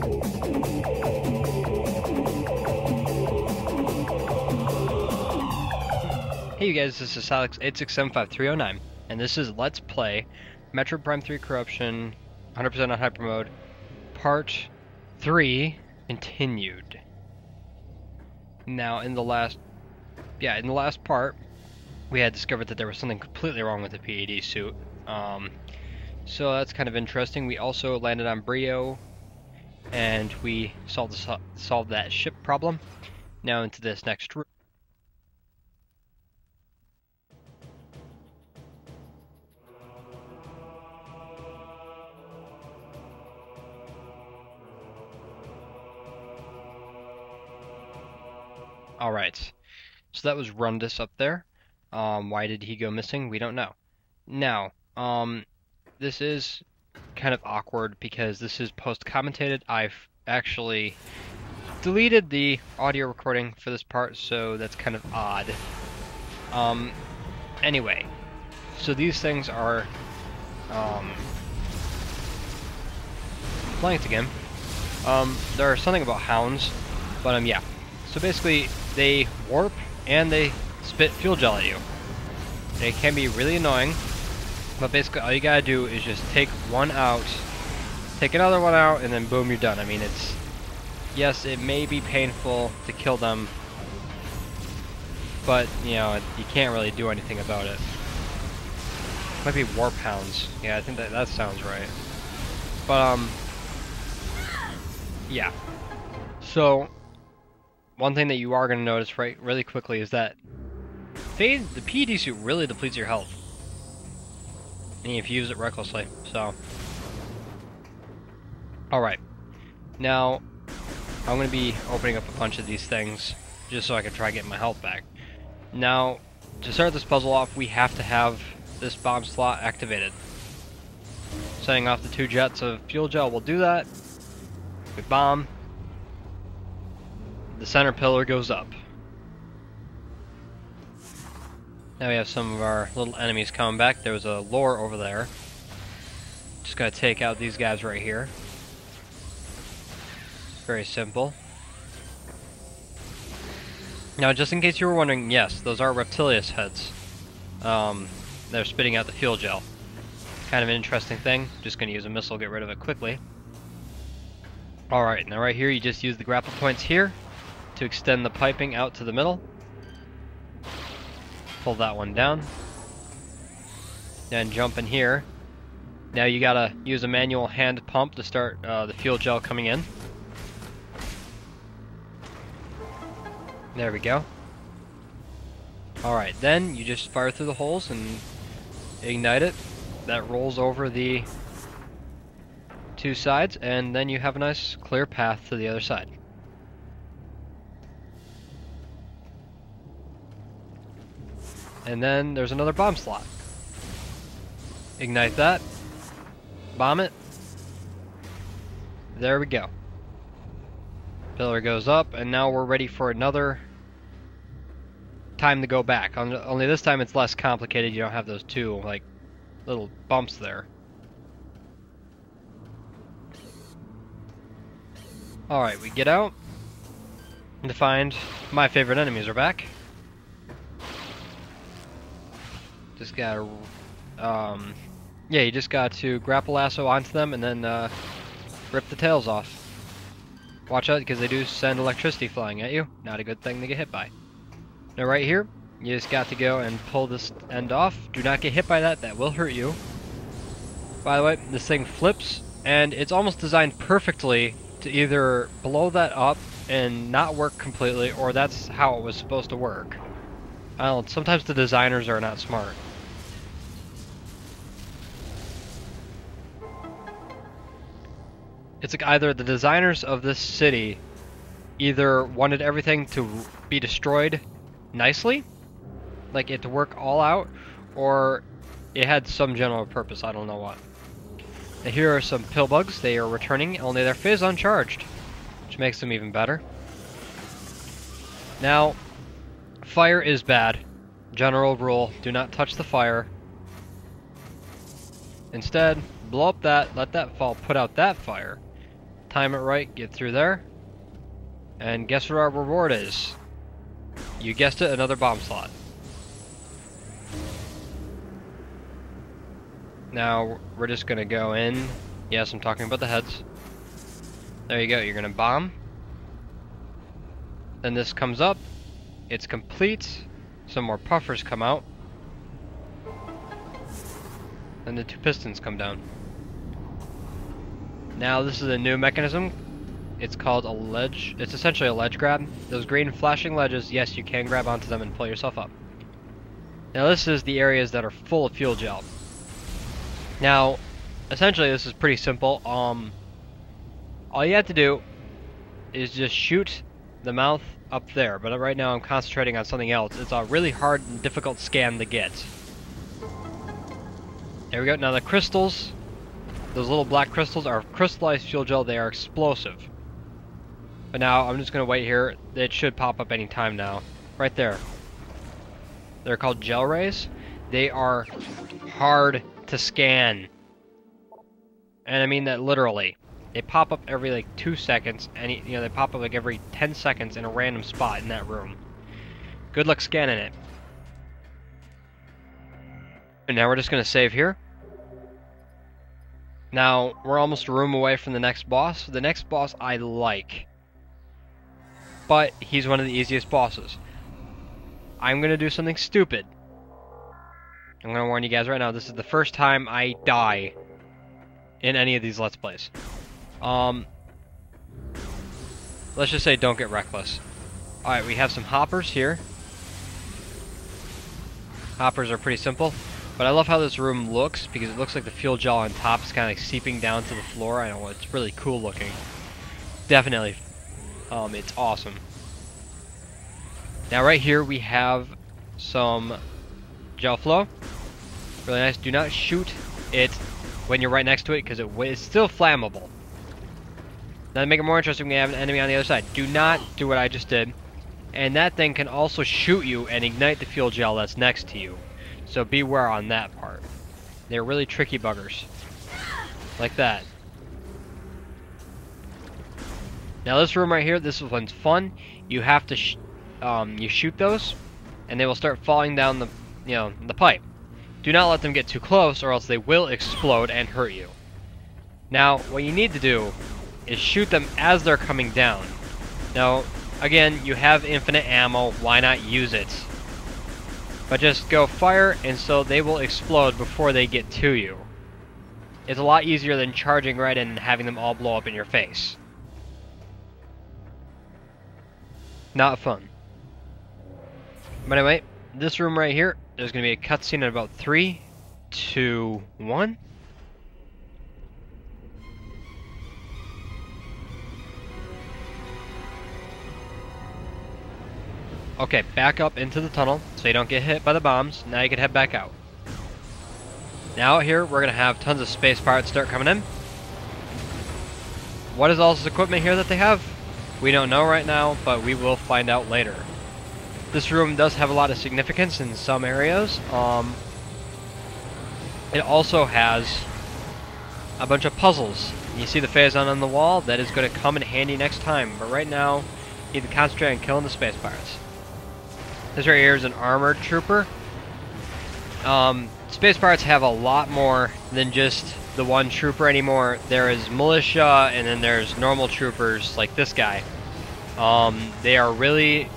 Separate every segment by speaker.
Speaker 1: Hey you guys, this is Alex867539, and this is Let's Play Metroid Prime 3 Corruption 100% on Hypermode, Part 3 Continued. Now, in the last part, we had discovered that there was something completely wrong with the PAD suit. So that's kind of interesting. We also landed on Bryyo, and we solved that ship problem. Now into this next room. Alright, so that was Rundus up there. Why did he go missing? We don't know. Now, this is kind of awkward because this is post-commentated. I've actually deleted the audio recording for this part, so that's kind of odd. Anyway, so these things are playing it again. There's something about hounds, but yeah. So basically, they warp and they spit fuel gel at you. They can be really annoying, but basically all you gotta do is just take one out, take another one out, and then boom, you're done. I mean, yes, it may be painful to kill them, but you know, you can't really do anything about it. Might be warp hounds. Yeah, I think that sounds right. But yeah. So one thing that you are going to notice really quickly is that the PAD suit really depletes your health, and if you use it recklessly. So, alright, now I'm going to be opening up a bunch of these things just so I can try getting my health back. Now, to start this puzzle off, we have to have this bomb slot activated. Setting off the 2 jets of fuel gel will do that. We bomb. The center pillar goes up. Now we have some of our little enemies coming back. There was a lure over there. Just gotta take out these guys right here. Very simple. Now, just in case you were wondering, yes, those are Reptilius heads. They're spitting out the fuel gel. Kind of an interesting thing. Just gonna use a missile, get rid of it quickly. Alright, now right here you just use the grapple points here to extend the piping out to the middle. Pull that one down. Then jump in here. Now you gotta use a manual hand pump to start the fuel gel coming in. There we go. Alright, then you just fire through the holes and ignite it. That rolls over the 2 sides, and then you have a nice clear path to the other side. And then there's another bomb slot. Ignite that. Bomb it. There we go. Pillar goes up, and now we're ready for another time to go back. Only this time it's less complicated. You don't have those 2 like little bumps there. Alright, we get out to find my favorite enemies are back. Just gotta, yeah, you just got to grapple lasso onto them and then rip the tails off. Watch out, because they do send electricity flying at you. Not a good thing to get hit by. Now right here, you just got to go and pull this end off. Do not get hit by that, that will hurt you. By the way, this thing flips, and it's almost designed perfectly to either blow that up and not work completely, or that's how it was supposed to work. I don't know, sometimes the designers are not smart. It's like either the designers of this city either wanted everything to be destroyed nicely, like it to work all out, or it had some general purpose, I don't know what. Now here are some pillbugs. They are returning, only their phase uncharged, which makes them even better. Now, fire is bad. General rule, do not touch the fire. Instead, blow up that, let that fall, put out that fire. time it right, get through there. And guess what our reward is? You guessed it, another bomb slot. Now, we're just gonna go in. Yes, I'm talking about the heads. There you go, you're gonna bomb. Then this comes up. It's complete. Some more puffers come out. Then the 2 pistons come down. Now, this is a new mechanism. It's called a ledge. It's essentially a ledge grab. Those green flashing ledges, yes, you can grab onto them and pull yourself up. Now, this is the areas that are full of fuel gel. Now, essentially, this is pretty simple. All you have to do is just shoot the mouth up there. But right now, I'm concentrating on something else. It's a really hard and difficult scan to get. There we go. Now, the crystals, those little black crystals, are crystallized fuel gel. They are explosive. But now, I'm just going to wait here. It should pop up any time now. Right there. They're called gel rays. They are hard to scan. And I mean that literally. They pop up every like 2 seconds, and they pop up like every 10 seconds in a random spot in that room. Good luck scanning it. And now we're just gonna save here. Now we're almost a room away from the next boss. The next boss I like, but he's one of the easiest bosses. I'm gonna do something stupid. I'm gonna warn you guys right now, this is the first time I die in any of these Let's Plays. Let's just say don't get reckless. Alright, we have some hoppers here. Hoppers are pretty simple, but I love how this room looks, because it looks like the fuel gel on top is kind of like seeping down to the floor. I know, it's really cool looking. Definitely, it's awesome. Now right here we have some gel flow. Really nice. Do not shoot it when you're right next to it, because it's still flammable. Now to make it more interesting, we have an enemy on the other side. Do not do what I just did. And that thing can also shoot you and ignite the fuel gel that's next to you. So beware on that part. They're really tricky buggers. Like that. Now this room right here, this one's fun. You have to you shoot those, and they will start falling down the the pipe. Do not let them get too close, or else they will explode and hurt you. Now, what you need to do is shoot them as they're coming down. Now, again, you have infinite ammo, why not use it? But just go fire, and so they will explode before they get to you. It's a lot easier than charging right in and having them all blow up in your face. Not fun. But anyway, this room right here, there's going to be a cutscene in about 3, 2, 1. Okay, back up into the tunnel so you don't get hit by the bombs. Now you can head back out. Now out here, we're going to have tons of space pirates start coming in. What is all this equipment here that they have? We don't know right now, but we will find out later. This room does have a lot of significance in some areas. It also has a bunch of puzzles. You see the phazon on the wall? That is going to come in handy next time. But right now, you need to concentrate on killing the space pirates. This right here is an armored trooper. Space pirates have a lot more than just the one trooper anymore. There is militia, and then there's normal troopers like this guy. They are really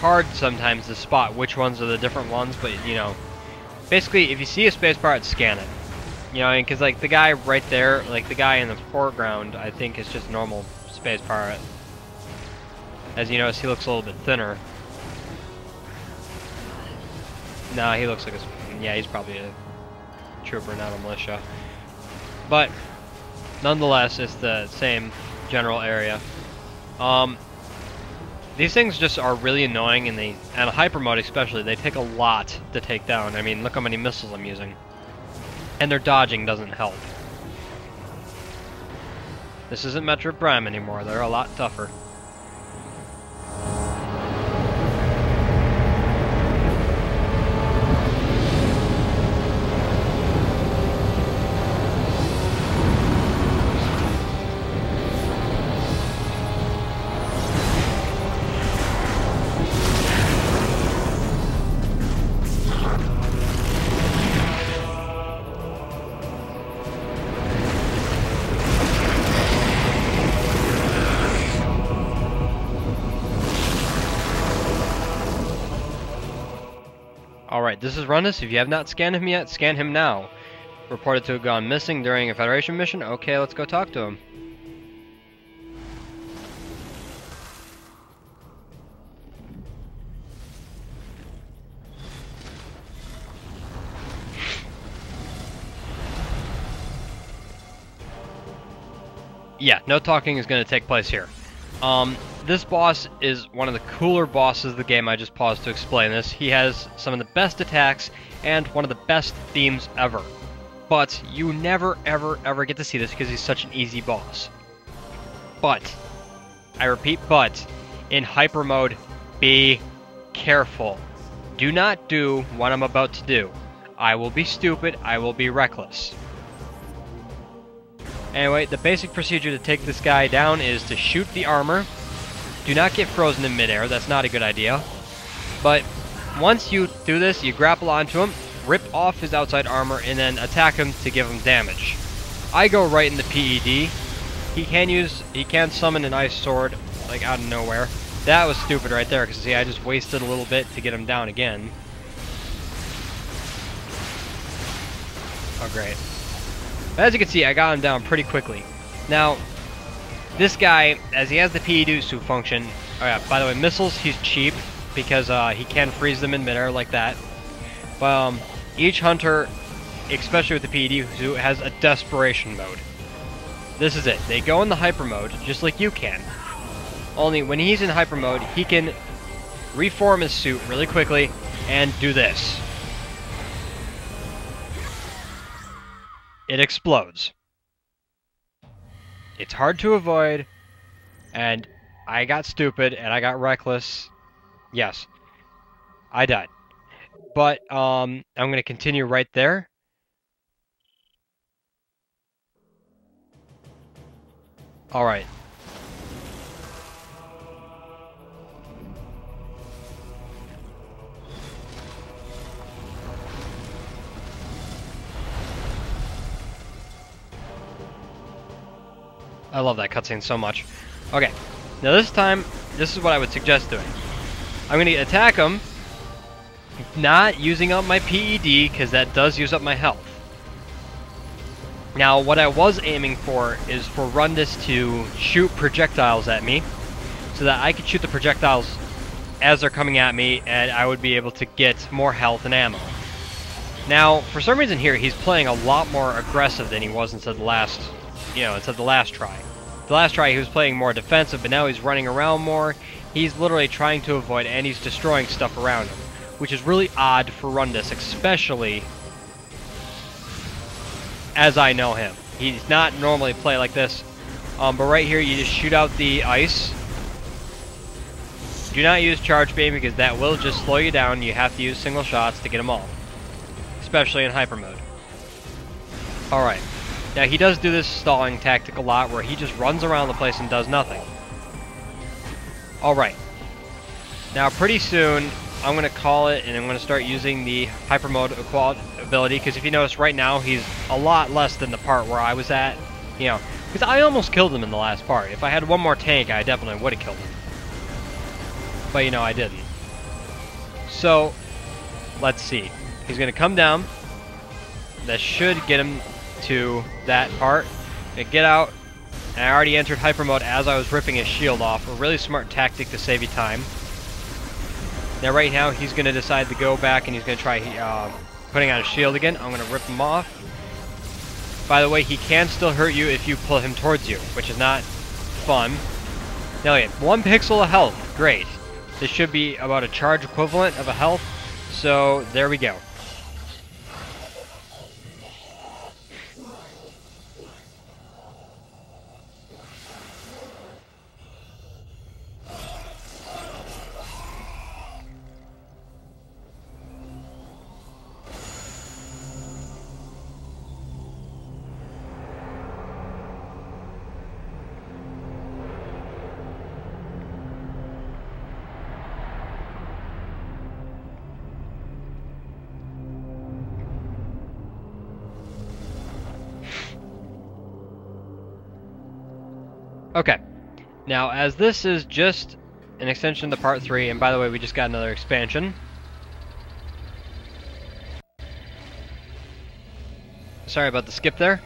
Speaker 1: hard sometimes to spot which ones are the different ones, but basically if you see a space pirate, scan it. Because like the guy right there, like the guy in the foreground, I think is just normal space pirate. As you notice, he looks a little bit thinner. No, he looks like yeah, he's probably a trooper, not a militia. But nonetheless, it's the same general area. These things just are really annoying, and on a Hypermode especially, they take a lot to take down. I mean, look how many missiles I'm using. And their dodging doesn't help. This isn't Metroid Prime anymore, they're a lot tougher. Alright, this is Rundus. If you have not scanned him yet, scan him now. Reported to have gone missing during a Federation mission. Okay, let's go talk to him. Yeah, no talking is going to take place here. This boss is one of the cooler bosses of the game. I just paused to explain this. He has some of the best attacks and one of the best themes ever. But you never, ever, ever get to see this because he's such an easy boss. But, I repeat, but, in hyper mode, be careful. Do not do what I'm about to do. I will be stupid, I will be reckless. Anyway, the basic procedure to take this guy down is to shoot the armor. Do not get frozen in midair, that's not a good idea. But once you do this, you grapple onto him, rip off his outside armor, and then attack him to give him damage. I go right in the PED. He can summon an ice sword, like out of nowhere. That was stupid right there, because see, I just wasted a little bit to get him down again. Oh, great. But as you can see, I got him down pretty quickly. Now, this guy, as he has the PEDusu function, oh yeah, by the way, missiles, he's cheap, because he can freeze them in midair like that. But each hunter, especially with the PEDusu, has a desperation mode. This is it. They go in the hyper mode, just like you can. Only when he's in hyper mode, he can reform his suit really quickly and do this. It explodes. It's hard to avoid, and I got stupid and I got reckless. Yes, I died. But I'm going to continue right there. All right. I love that cutscene so much. Okay, now this time, this is what I would suggest doing. I'm going to attack him, not using up my PED, because that does use up my health. Now, what I was aiming for is for Rundus to shoot projectiles at me, so that I could shoot the projectiles as they're coming at me, and I would be able to get more health and ammo. Now, for some reason here, he's playing a lot more aggressive than he was instead the last try. The last try he was playing more defensive, but now he's running around more. He's literally trying to avoid, and he's destroying stuff around him, which is really odd for Rundus, especially as I know him. He's not normally play like this, but right here you just shoot out the ice. Do not use charge beam because that will just slow you down. You have to use single shots to get them all, especially in hyper mode. Alright. Now, he does do this stalling tactic a lot, where he just runs around the place and does nothing. Alright. Now, pretty soon, I'm going to call it, and I'm going to start using the Hypermode ability, because if you notice, right now, he's a lot less than the part where I was at. You know, because I almost killed him in the last part. If I had one more tank, I definitely would have killed him. But, you know, I didn't. So, let's see. He's going to come down. That should get him to that part. And get out. And I already entered hyper mode as I was ripping his shield off. A really smart tactic to save you time. Now right now he's going to decide to go back and he's going to try putting on his shield again. I'm going to rip him off. By the way, he can still hurt you if you pull him towards you, which is not fun. Now yeah, 1 pixel of health. Great. This should be about a charge equivalent of a health. So there we go. Okay, now as this is just an extension to Part 3, and by the way, we just got another expansion. sorry about the skip there.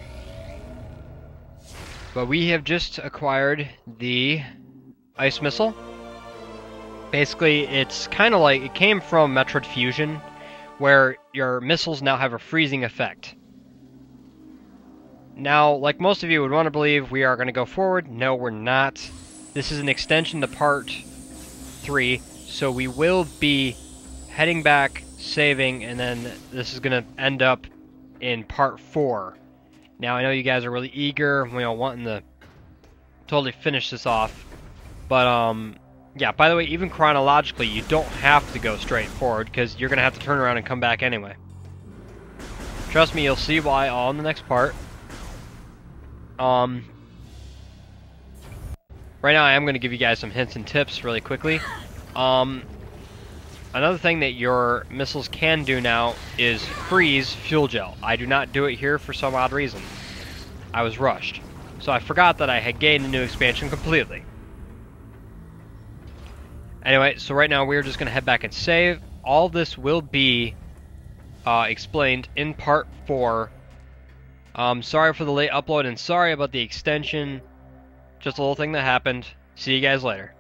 Speaker 1: But we have just acquired the ice missile. Basically, it's kind of like, it came from Metroid Fusion, where your missiles now have a freezing effect. Now, like most of you would want to believe, we are going to go forward. No, we're not. This is an extension to Part 3, so we will be heading back, saving, and then this is going to end up in Part 4. Now, I know you guys are really eager, wanting to totally finish this off, but, yeah, by the way, even chronologically, you don't have to go straight forward, because you're going to have to turn around and come back anyway. Trust me, you'll see why all in the next part. Right now I am going to give you guys some hints and tips really quickly. Another thing that your missiles can do now is freeze fuel gel. I do not do it here for some odd reason. I was rushed. So I forgot that I had gained a new expansion completely. Anyway, so right now we're just going to head back and save. All this will be explained in Part 4. Sorry for the late upload and sorry about the extension. Just a little thing that happened. See you guys later.